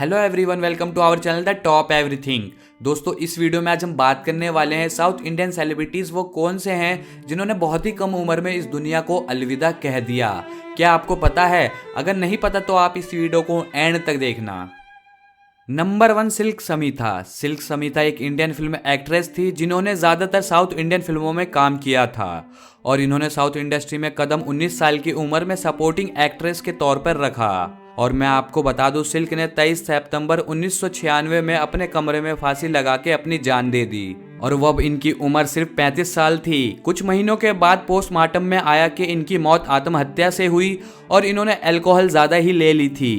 Hello everyone, welcome to our channel the top everything. दोस्तों, इस video में आज हम बात करने वाले हैं साउथ इंडियन सेलिब्रिटीज वो कौन से हैं जिन्होंने बहुत ही कम उम्र में इस दुनिया को अलविदा कह दिया। क्या आपको पता है? अगर नहीं पता तो आप इस वीडियो को एंड तक देखना। Number 1, Silk Smitha. Silk Smitha एक इंडियन फिल्म एक्ट्रेस थी जिन्होंने ज़्यादातर साउथ इंडियन फिल्मों में काम किया था और इन्होंने साउथ इंडस्ट्री में कदम 19 साल की उम्र में सपोर्टिंग एक्ट्रेस के तौर पर रखा। और मैं आपको बता दूं, सिल्क ने 23 सितंबर 1996 में अपने कमरे में फांसी लगा के अपनी जान दे दी और वो अब इनकी उम्र सिर्फ 35 साल थी। कुछ महीनों के बाद पोस्टमार्टम में आया कि इनकी मौत आत्महत्या से हुई और इन्होंने अल्कोहल ज़्यादा ही ले ली थी।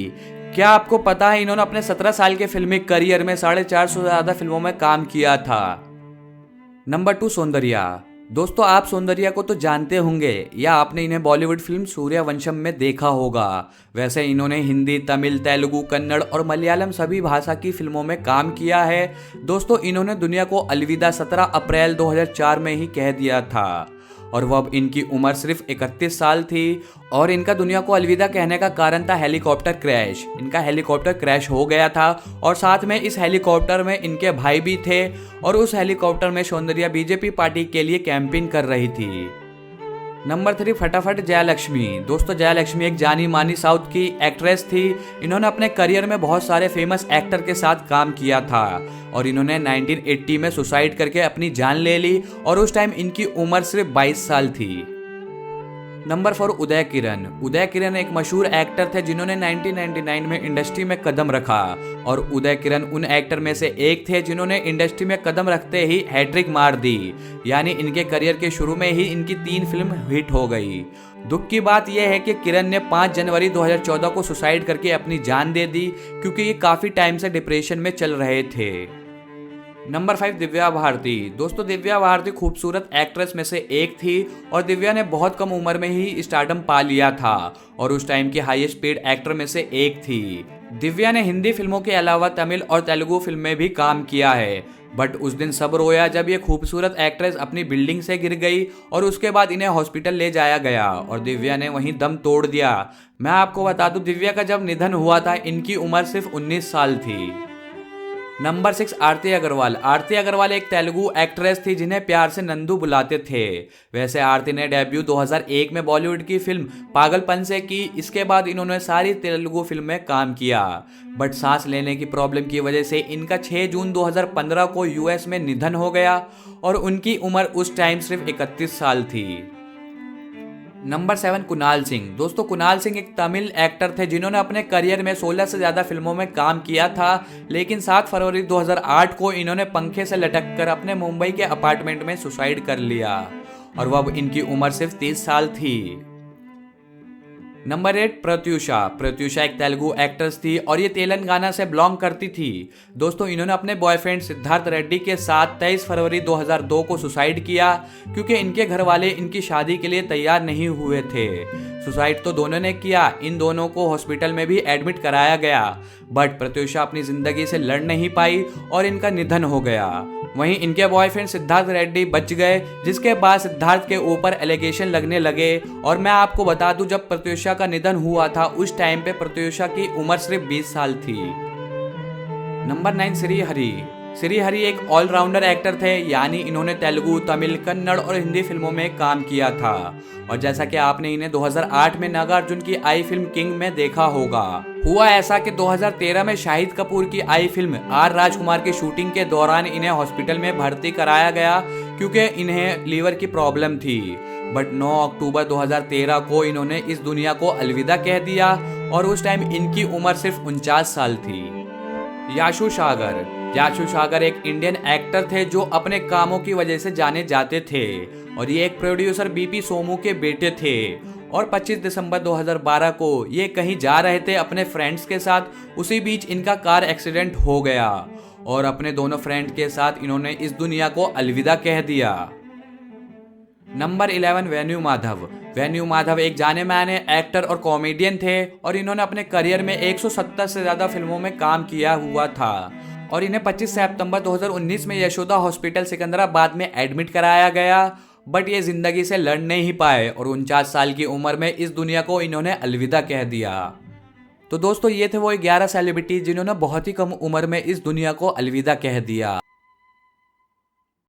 क्या आपको पता है इन्होंने अपने 17 साल के फिल्मी करियर में 450 से ज़्यादा फिल्मों में काम किया था। नंबर 2, सौंदर्या। दोस्तों, आप सौंदर्या को तो जानते होंगे या आपने इन्हें बॉलीवुड फिल्म सूर्यवंशम में देखा होगा। वैसे इन्होंने हिंदी, तमिल, तेलुगु, कन्नड़ और मलयालम सभी भाषा की फिल्मों में काम किया है। दोस्तों, इन्होंने दुनिया को अलविदा 17 अप्रैल 2004 में ही कह दिया था और वह अब इनकी उम्र सिर्फ 31 साल थी। और इनका दुनिया को अलविदा कहने का कारण था हेलीकॉप्टर क्रैश। इनका हेलीकॉप्टर क्रैश हो गया था और साथ में इस हेलीकॉप्टर में इनके भाई भी थे और उस हेलीकॉप्टर में सौंदर्या बीजेपी पार्टी के लिए कैंपेन कर रही थी। नंबर 3, फटाफट जयलक्ष्मी। दोस्तों, जयलक्ष्मी एक जानी मानी साउथ की एक्ट्रेस थी। इन्होंने अपने करियर में बहुत सारे फेमस एक्टर के साथ काम किया था और इन्होंने 1980 में सुसाइड करके अपनी जान ले ली और उस टाइम इनकी उम्र सिर्फ 22 साल थी। नंबर 4, उदय किरण। उदय किरण एक मशहूर एक्टर थे जिन्होंने 1999 में इंडस्ट्री में कदम रखा और उदय किरण उन एक्टर में से एक थे जिन्होंने इंडस्ट्री में कदम रखते ही हैट्रिक मार दी। यानी इनके करियर के शुरू में ही इनकी 3 फिल्म हिट हो गई। दुख की बात यह है कि किरण ने 5 जनवरी 2014 को सुसाइड करके अपनी जान दे दी क्योंकि ये काफ़ी टाइम से डिप्रेशन में चल रहे थे। नंबर 5, दिव्या भारती। दोस्तों, दिव्या भारती खूबसूरत एक्ट्रेस में से एक थी और दिव्या ने बहुत कम उम्र में ही स्टारडम पा लिया था और उस टाइम की हाईएस्ट पेड एक्टर में से एक थी। दिव्या ने हिंदी फिल्मों के अलावा तमिल और तेलुगु फिल्म में भी काम किया है। बट उस दिन सब रोया जब ये खूबसूरत एक्ट्रेस अपनी बिल्डिंग से गिर गई और उसके बाद इन्हें हॉस्पिटल ले जाया गया और दिव्या ने वहीं दम तोड़ दिया। मैं आपको बता दूं, दिव्या का जब निधन हुआ था इनकी उम्र सिर्फ 19 साल थी। नंबर 6, आरती अग्रवाल। आरती अग्रवाल एक तेलुगु एक्ट्रेस थी जिन्हें प्यार से नंदू बुलाते थे। वैसे आरती ने डेब्यू 2001 में बॉलीवुड की फिल्म पागलपन से की। इसके बाद इन्होंने सारी तेलुगु फिल्म में काम किया बट सांस लेने की प्रॉब्लम की वजह से इनका 6 जून 2015 को यूएस में निधन हो गया और उनकी उम्र उस टाइम सिर्फ 31 साल थी। नंबर 7, कुणाल सिंह। दोस्तों, कुणाल सिंह एक तमिल एक्टर थे जिन्होंने अपने करियर में 16 से ज़्यादा फिल्मों में काम किया था, लेकिन 7 फरवरी 2008 को इन्होंने पंखे से लटक कर अपने मुंबई के अपार्टमेंट में सुसाइड कर लिया और वह अब इनकी उम्र सिर्फ 30 साल थी। नंबर 8, प्रत्यूषा। प्रत्यूषा एक तेलुगु एक्ट्रेस थी और ये तेलंगाना से बिलोंग करती थी। दोस्तों, इन्होंने अपने बॉयफ्रेंड सिद्धार्थ रेड्डी के साथ 23 फरवरी 2002 को सुसाइड किया क्योंकि इनके घर वाले इनकी शादी के लिए तैयार नहीं हुए थे। सुसाइड तो दोनों ने किया, इन दोनों को हॉस्पिटल में भी एडमिट कराया गया बट प्रत्यूषा अपनी जिंदगी से लड़ नहीं पाई और इनका निधन हो गया। वहीं इनके बॉयफ्रेंड सिद्धार्थ रेड्डी बच गए, जिसके बाद सिद्धार्थ के ऊपर एलिगेशन लगने लगे। और मैं आपको बता दूं, जब प्रत्यूषा का निधन हुआ था उस टाइम पे प्रत्यूषा की उम्र सिर्फ 20 साल थी। नंबर 9, श्रीहरि। श्रीहरि एक ऑलराउंडर एक्टर थे, यानी इन्होंने तेलुगु, तमिल, कन्नड़ और हिंदी फिल्मों में काम किया था और जैसा कि आपने इन्हें 2008 में नागार्जुन की आई फिल्म किंग में देखा होगा। हुआ ऐसा कि 2013 में शाहिद कपूर की आई फिल्म आर राजकुमार की शूटिंग के दौरान इन्हें हॉस्पिटल में भर्ती कराया गया क्योंकि इन्हें लीवर की प्रॉब्लम थी। बट 9 अक्टूबर 2013 को इन्होंने इस दुनिया को अलविदा कह दिया और उस टाइम इनकी उम्र सिर्फ 49 साल थी। याशु सागर। याशु सागर एक इंडियन एक्टर थे जो अपने कामों की वजह से जाने जाते थे और ये एक प्रोड्यूसर बीपी सोमू के बेटे थे और 25 दिसंबर 2012 को ये कहीं जा रहे थे अपने फ्रेंड्स के साथ। उसी बीच इनका कार एक्सीडेंट हो गया और अपने दोनों फ्रेंड के साथ इन्होंने इस दुनिया को अलविदा कह दिया। Number 11, venue Madhav. Venue Madhav एक जाने माने एक्टर और कॉमेडियन थे और इन्होंने अपने करियर में 170 से ज़्यादा फिल्मों में काम किया हुआ था और इन्हें 25 सितंबर 2019 में यशोदा हॉस्पिटल सिकंदराबाद में एडमिट कराया गया बट ये जिंदगी से लड़ नहीं पाए और 49 साल की उम्र में इस दुनिया को इन्होंने अलविदा कह दिया। तो दोस्तों ये थे वो 11 सेलिब्रिटी जिन्होंने बहुत ही कम उम्र में इस दुनिया को अलविदा कह दिया।